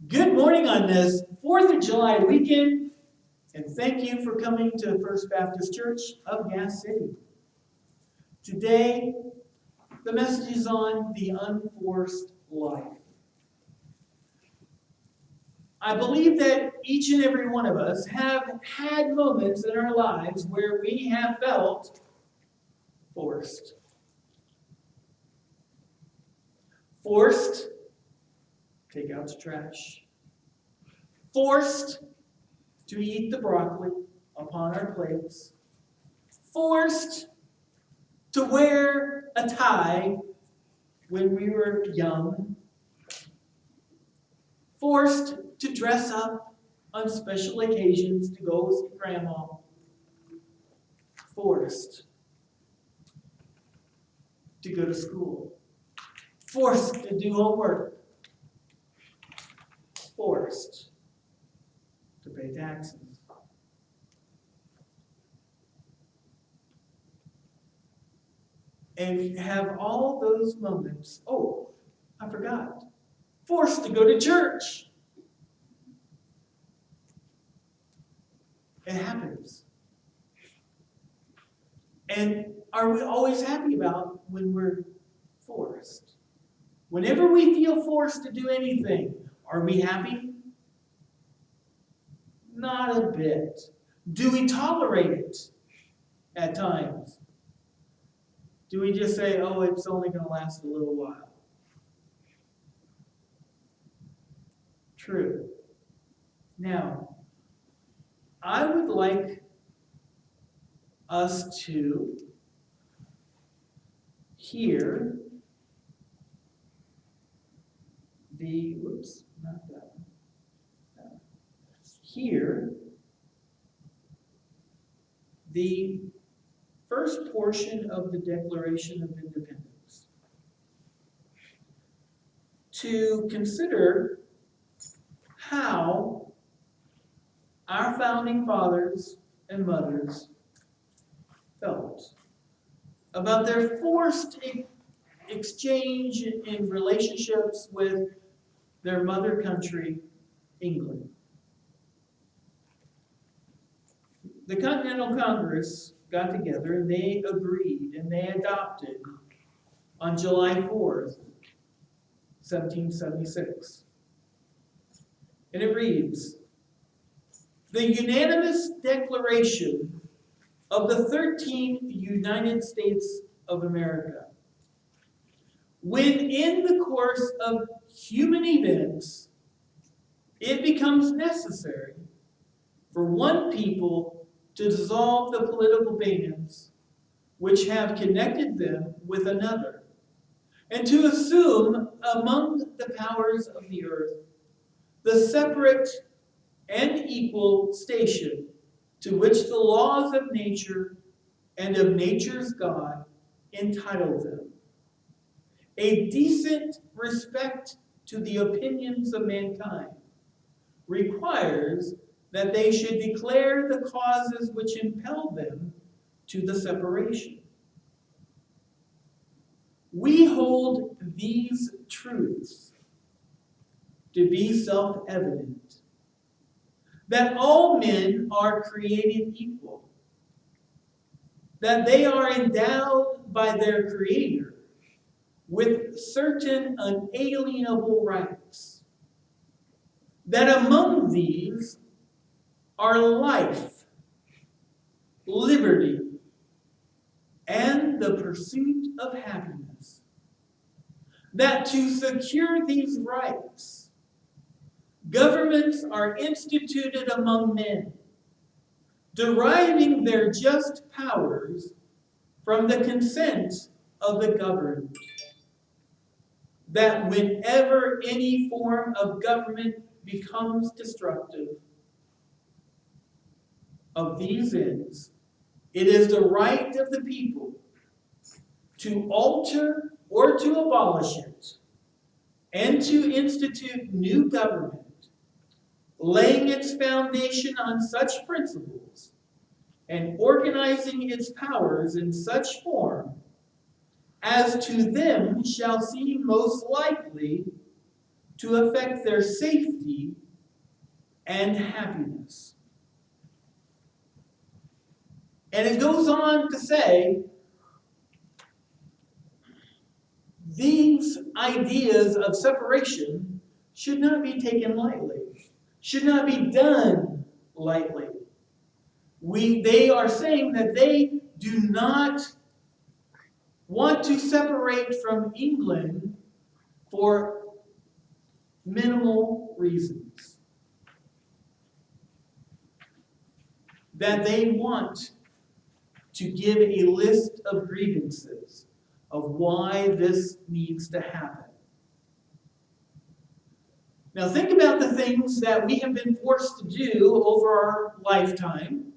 Good morning on this 4th of July weekend, and thank you for coming to First Baptist Church of Gas City. Today, the message is on the unforced life. I believe that each and every one of us have had moments in our lives where we have felt forced. Forced to take out the trash. Forced to eat the broccoli upon our plates. Forced to wear a tie when we were young. Forced to dress up on special occasions to go see grandma. Forced to go to school. Forced to do homework. Forced to pay taxes. And have all those moments. Oh, I forgot. Forced to go to church. It happens. And are we always happy about when we're forced? Whenever we feel forced to do anything, are we happy? Not a bit. Do we tolerate it at times? Do we just say, oh, it's only going to last a little while? True. Now, I would like us to hear hear the first portion of the Declaration of Independence. To consider how our founding fathers and mothers felt about their forced exchange in relationships with their mother country, England. The Continental Congress got together and they agreed and they adopted on July 4th, 1776. And it reads, the unanimous declaration of the 13 United States of America, when in the course of human events, it becomes necessary for one people to dissolve the political bands which have connected them with another, and to assume among the powers of the earth the separate and equal station to which the laws of nature and of nature's God entitle them. A decent respect to the opinions of mankind requires that they should declare the causes which impel them to the separation. We hold these truths to be self-evident, that all men are created equal, that they are endowed by their Creator with certain unalienable rights, that among these are life, liberty, and the pursuit of happiness. That to secure these rights, governments are instituted among men, deriving their just powers from the consent of the governed. That whenever any form of government becomes destructive of these ends, it is the right of the people to alter or to abolish it, and to institute new government, laying its foundation on such principles, and organizing its powers in such form as to them shall seem most likely to affect their safety and happiness. And it goes on to say, these ideas of separation should not be taken lightly, should not be done lightly. They are saying that they do not want to separate from England for minimal reasons. That they want to give a list of grievances of why this needs to happen. Now think about the things that we have been forced to do over our lifetime.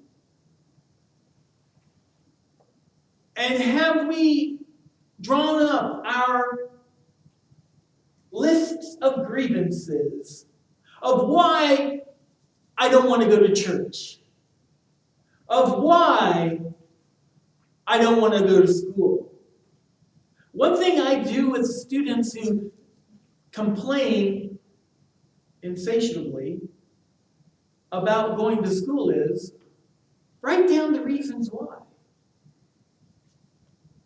And have we drawn up our lists of grievances of why I don't want to go to church, of why I don't want to go to school? One thing I do with students who complain insatiably about going to school is write down the reasons why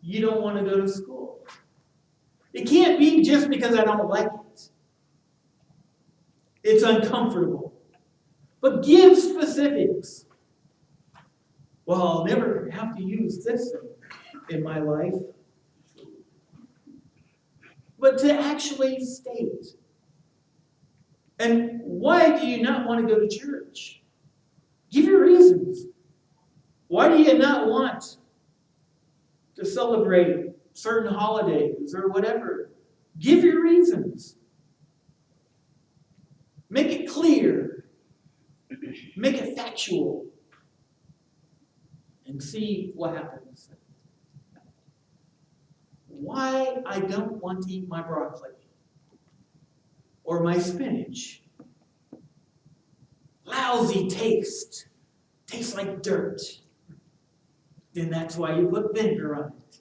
you don't want to go to school. It can't be just because I don't like it. It's uncomfortable. But give specifics. Well, I'll never have to use this in my life. But to actually state. And why do you not want to go to church? Give your reasons. Why do you not want to celebrate certain holidays or whatever? Give your reasons. Make it clear. Make it factual. And see what happens. Why I don't want to eat my broccoli or my spinach. Lousy taste. Tastes like dirt. Then that's why you put vinegar on it.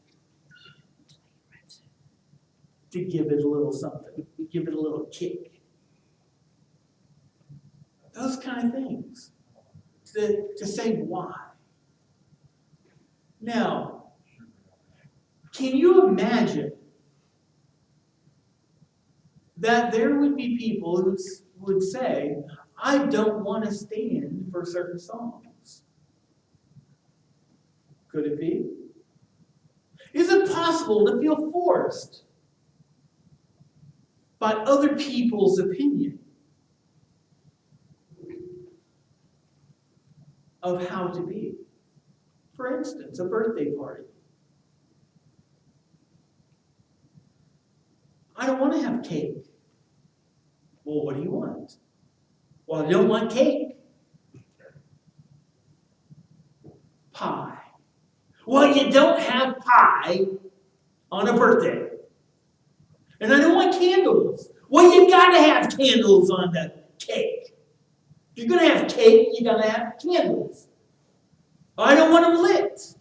To give it a little something. Give it a little kick. Those kind of things. To say why. Now, can you imagine that there would be people who would say, I don't want to stand for certain songs? Could it be? Is it possible to feel forced by other people's opinion of how to be? For instance, a birthday party. I don't want to have cake. Well, what do you want? Well, I don't want cake. Pie. Well, you don't have pie on a birthday. And I don't want candles. Well, you gotta have candles on the cake. If you're gonna have cake, you gotta have candles. I don't want them lit.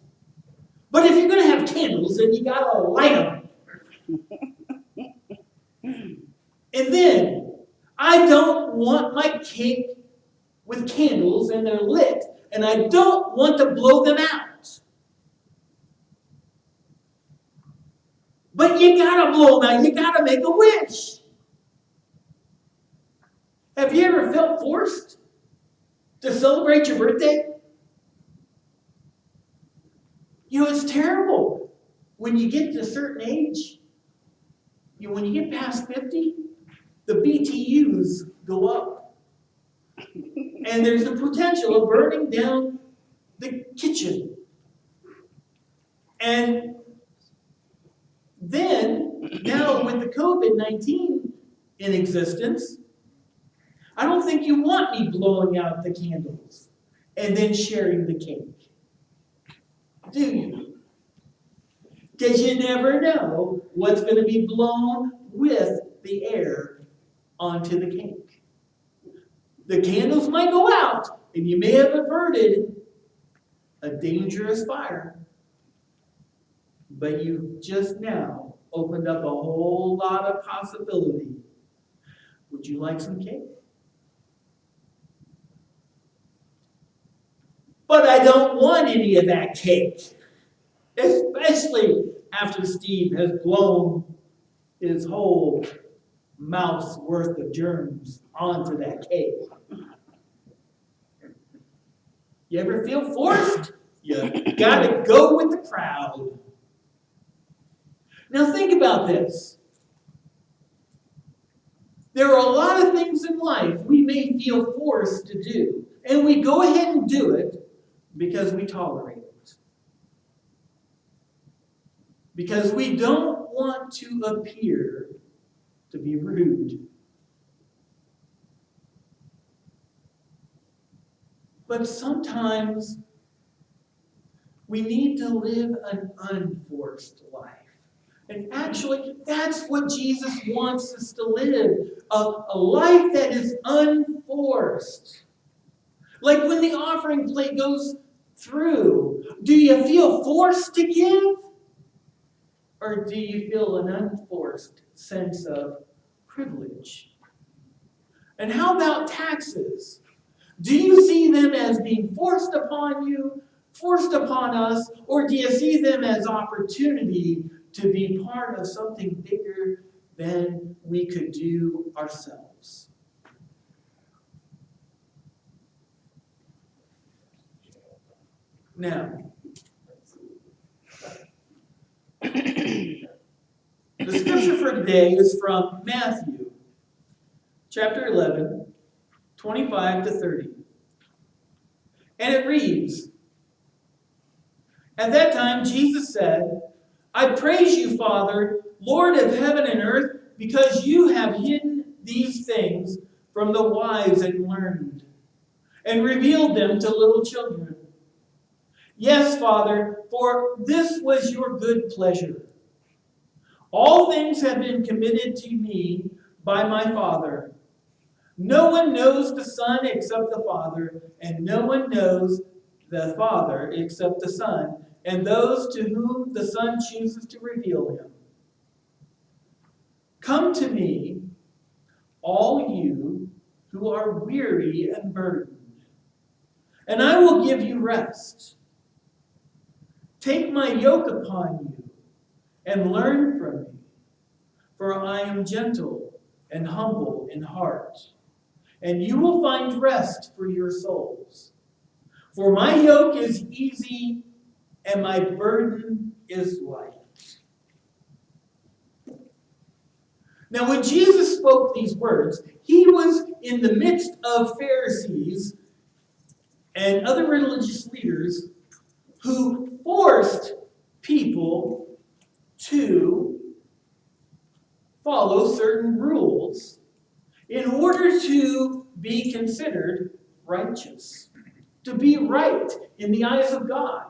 But if you're gonna have candles, then you gotta light them. And then, I don't want my cake with candles and they're lit, and I don't want to blow them out. But you gotta blow them out. You gotta make a wish. Have you ever felt forced to celebrate your birthday? You know, it's terrible. When you get to a certain age, when you get past 50, the BTUs go up. And there's the potential of burning down the kitchen. And then, now with the COVID-19 in existence, I don't think you want me blowing out the candles and then sharing the cake. Do you? Because you never know what's going to be blown with the air onto the cake. The candles might go out, and you may have averted a dangerous fire. But you've just now opened up a whole lot of possibility. Would you like some cake? But I don't want any of that cake. Especially after Steve has blown his whole mouth's worth of germs onto that cake. You ever feel forced? You gotta go with the crowd. Now think about this. There are a lot of things in life we may feel forced to do, and we go ahead and do it because we tolerate it. Because we don't want to appear to be rude. But sometimes we need to live an unforced life. And actually, that's what Jesus wants us to live. A life that is unforced. Like when the offering plate goes through, do you feel forced to give? Or do you feel an unforced sense of privilege? And how about taxes? Do you see them as being forced upon you, forced upon us, or do you see them as opportunity to be part of something bigger than we could do ourselves? Now, the scripture for today is from Matthew, chapter 11, 25 to 30. And it reads, "At that time Jesus said, I praise you, Father, Lord of heaven and earth, because you have hidden these things from the wise and learned, and revealed them to little children. Yes, Father, for this was your good pleasure. All things have been committed to me by my Father. No one knows the Son except the Father, and no one knows the Father except the Son, and those to whom the Son chooses to reveal him. Come to me, all you who are weary and burdened, and I will give you rest. Take my yoke upon you and learn from me, for I am gentle and humble in heart, and you will find rest for your souls. For my yoke is easy and my burden is light." Now, when Jesus spoke these words, he was in the midst of Pharisees and other religious leaders who forced people to follow certain rules in order to be considered righteous, to be right in the eyes of God.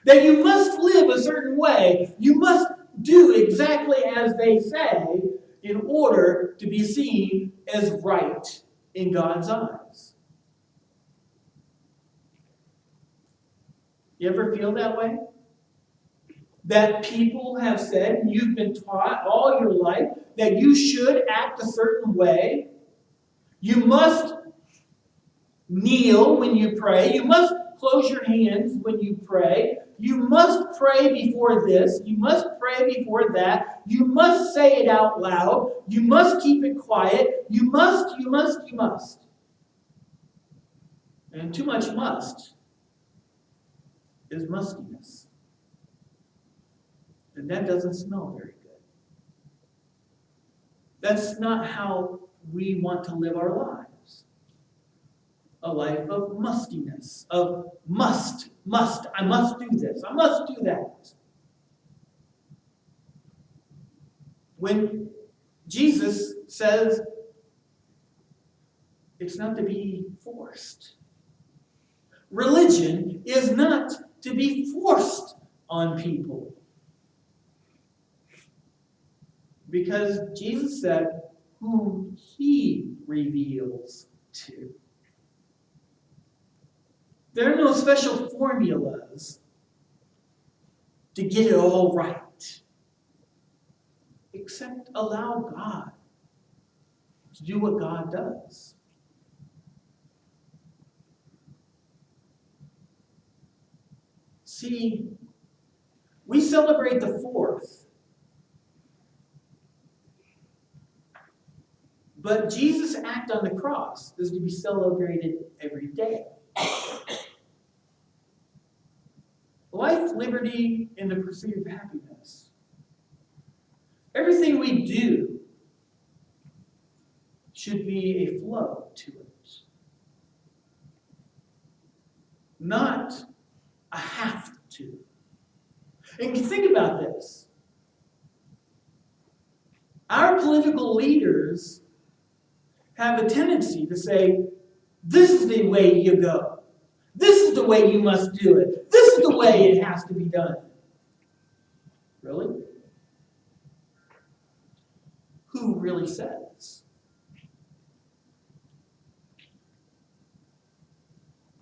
That you must live a certain way, you must do exactly as they say in order to be seen as right in God's eyes. You ever feel that way? That people have said, and you've been taught all your life, that you should act a certain way. You must kneel when you pray. You must close your hands when you pray. You must pray before this. You must pray before that. You must say it out loud. You must keep it quiet. You must. And too much must is mustiness. And that doesn't smell very good. That's not how we want to live our lives. A life of mustiness, of must, I must do this, I must do that. When Jesus says it's not to be forced. Religion is not to be forced on people. Because Jesus said, whom he reveals to. There are no special formulas to get it all right. Except allow God to do what God does. See, we celebrate the 4th, but Jesus' act on the cross is to be celebrated every day. Life, liberty, and the pursuit of happiness. Everything we do should be a flow to it, not a have to. And think about this. Our political leaders have a tendency to say, this is the way you go. This is the way you must do it. This is the way it has to be done. Really? Who really says?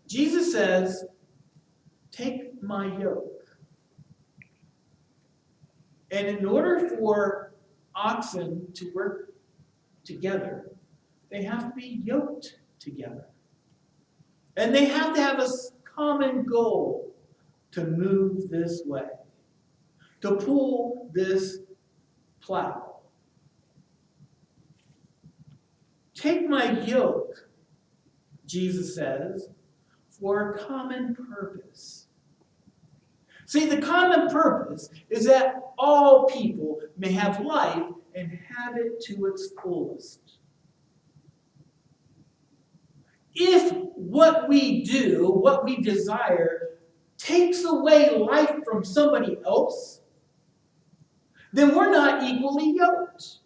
Jesus says, take my yoke. And in order for oxen to work together, they have to be yoked together. And they have to have a common goal to move this way, to pull this plow. Take my yoke, Jesus says, for a common purpose. See, the common purpose is that all people may have life and have it to its fullest. If what we do, what we desire, takes away life from somebody else, then we're not equally yoked.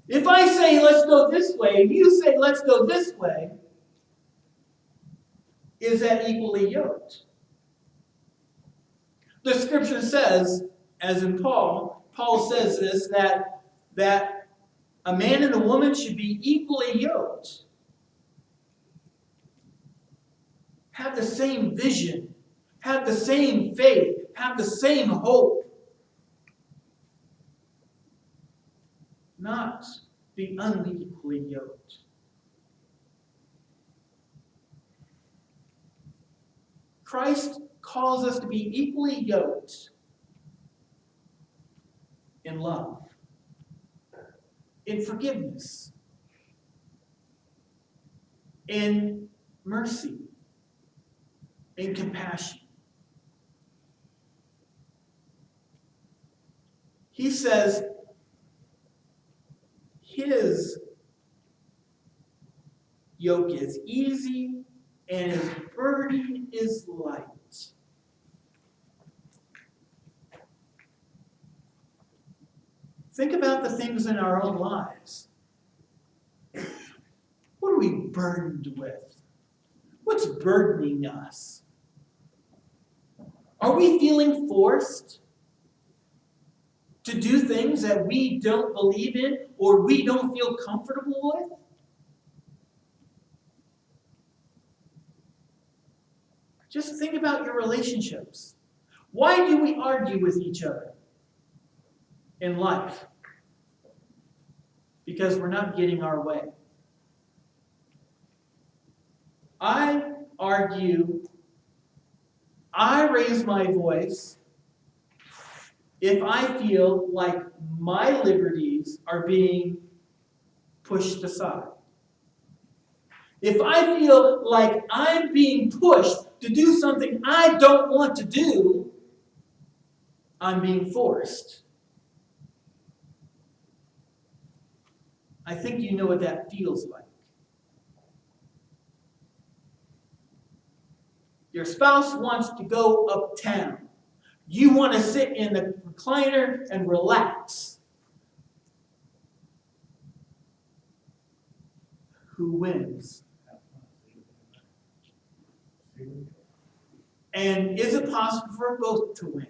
If I say, let's go this way, and you say, let's go this way, is that equally yoked? The scripture says, as in Paul says this, that a man and a woman should be equally yoked. Have the same vision, have the same faith, have the same hope. Not be unequally yoked. Christ calls us to be equally yoked in love, in forgiveness, in mercy, in compassion. He says his yoke is easy and his burden is light. Think about the things in our own lives. What are we burdened with? What's burdening us? Are we feeling forced to do things that we don't believe in or we don't feel comfortable with? Just think about your relationships. Why do we argue with each other in life? Because we're not getting our way. I argue, I raise my voice if I feel like my liberties are being pushed aside. If I feel like I'm being pushed to do something I don't want to do, I'm being forced. I think you know what that feels like. Your spouse wants to go uptown. You want to sit in the recliner and relax. Who wins? And is it possible for both to win?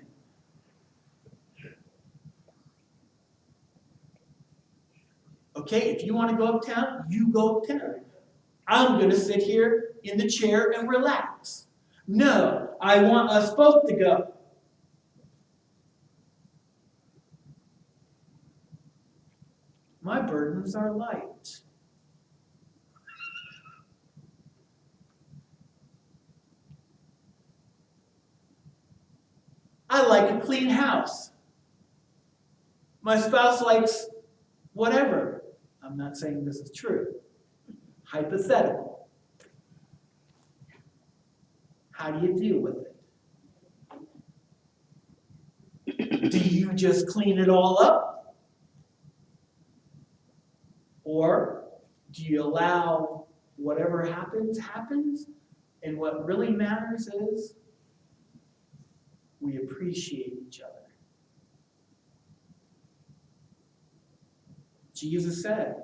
Okay, if you want to go uptown, you go uptown. I'm going to sit here in the chair and relax. No, I want us both to go. My burdens are light. I like a clean house. My spouse likes whatever. I'm not saying this is true. Hypothetical. How do you deal with it? Do you just clean it all up? Or do you allow whatever happens, happens? And what really matters is we appreciate each other. Jesus said,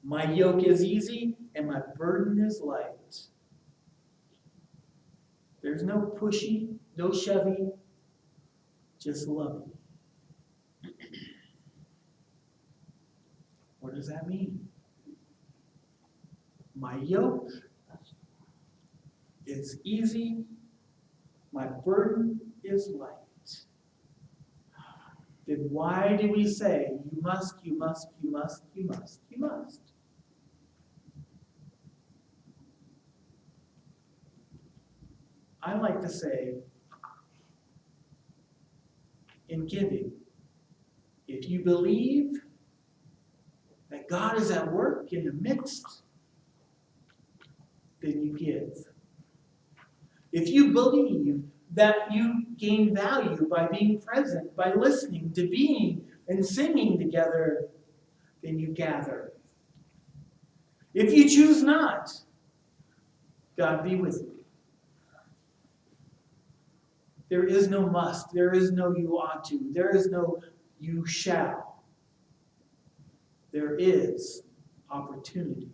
my yoke is easy and my burden is light. There's no pushy, no shovey, just loving. What does that mean? My yoke is easy, my burden is light. Then why do we say, you must, you must, you must, you must, you must? I like to say, in giving, if you believe that God is at work in the midst, then you give. If you believe that you gain value by being present, by listening, to being and singing together, then you gather. If you choose not, God be with you. There is no must. There is no you ought to. There is no you shall. There is opportunity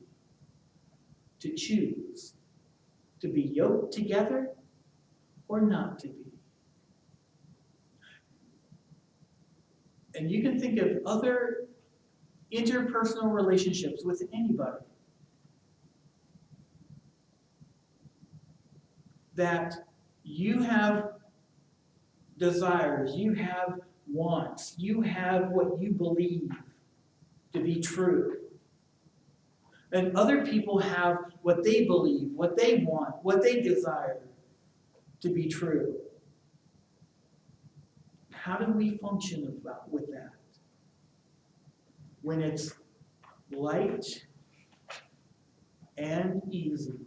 to choose to be yoked together or not to be. And you can think of other interpersonal relationships with anybody that you have desires, you have wants, you have what you believe to be true. And other people have what they believe, what they want, what they desire to be true. How do we function with that? When it's light and easy,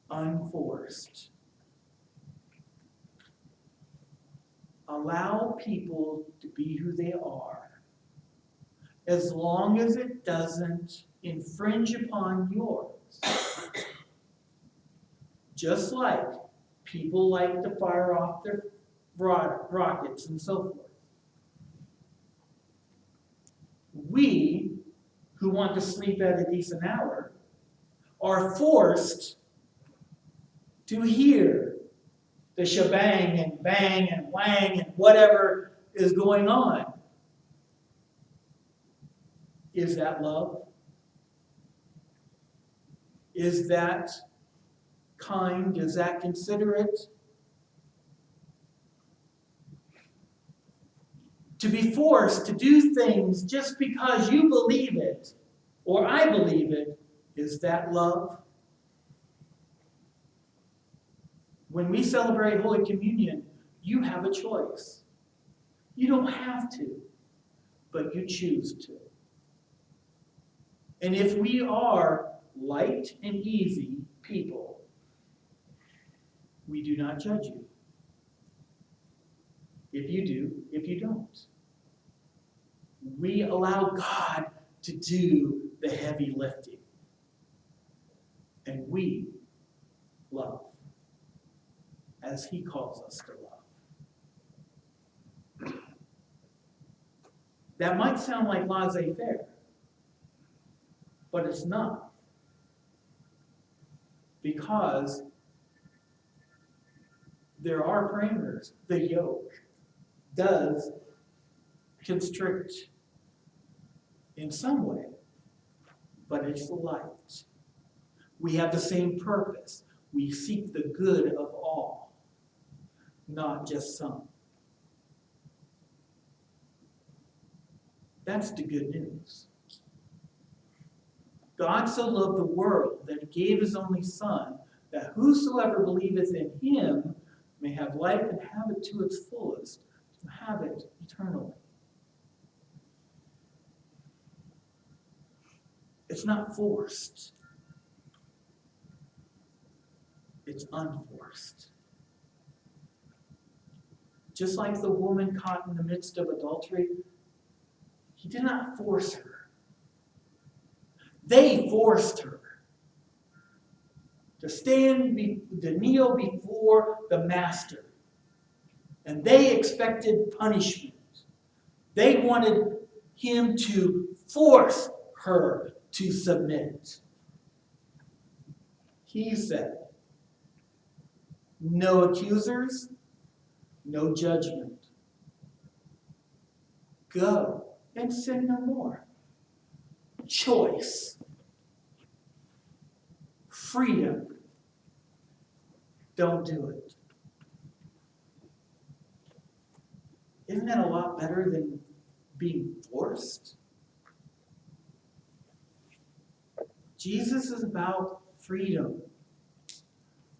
unforced. Allow people to be who they are, as long as it doesn't infringe upon yours. Just like people like to fire off their rockets and so forth. We, who want to sleep at a decent hour, are forced to hear the shebang and bang and whang and whatever is going on. Is that love? Is that kind? Is that considerate? To be forced to do things just because you believe it, or I believe it, is that love? When we celebrate Holy Communion, you have a choice. You don't have to, but you choose to. And if we are light and easy people, we do not judge you. If you do, if you don't. We allow God to do the heavy lifting. And we love as He calls us to love. That might sound like laissez-faire, but it's not. Because there are parameters. The yoke does constrict in some way, but it's light. We have the same purpose. We seek the good of all, not just some. That's the good news. God so loved the world that he gave his only Son, that whosoever believeth in him may have life and have it to its fullest, to have it eternally. It's not forced. It's unforced. Just like the woman caught in the midst of adultery, he did not force her. They forced her to kneel before the master. And they expected punishment. They wanted him to force her to submit. He said, no accusers, no judgment. Go and sin no more. Choice. Freedom. Don't do it. Isn't that a lot better than being forced? Jesus is about freedom.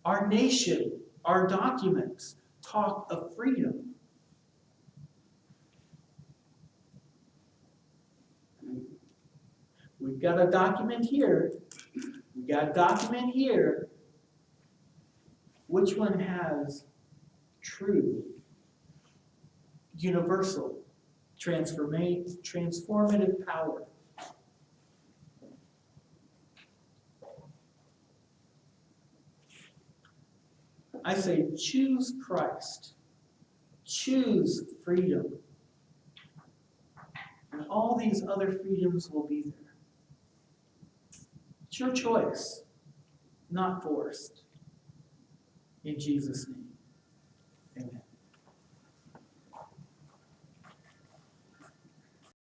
Our nation, our documents talk of freedom. We've got a document here. We've got a document here. Which one has true, universal, transformative power? I say choose Christ. Choose freedom. And all these other freedoms will be there. It's your choice, not forced. In Jesus' name.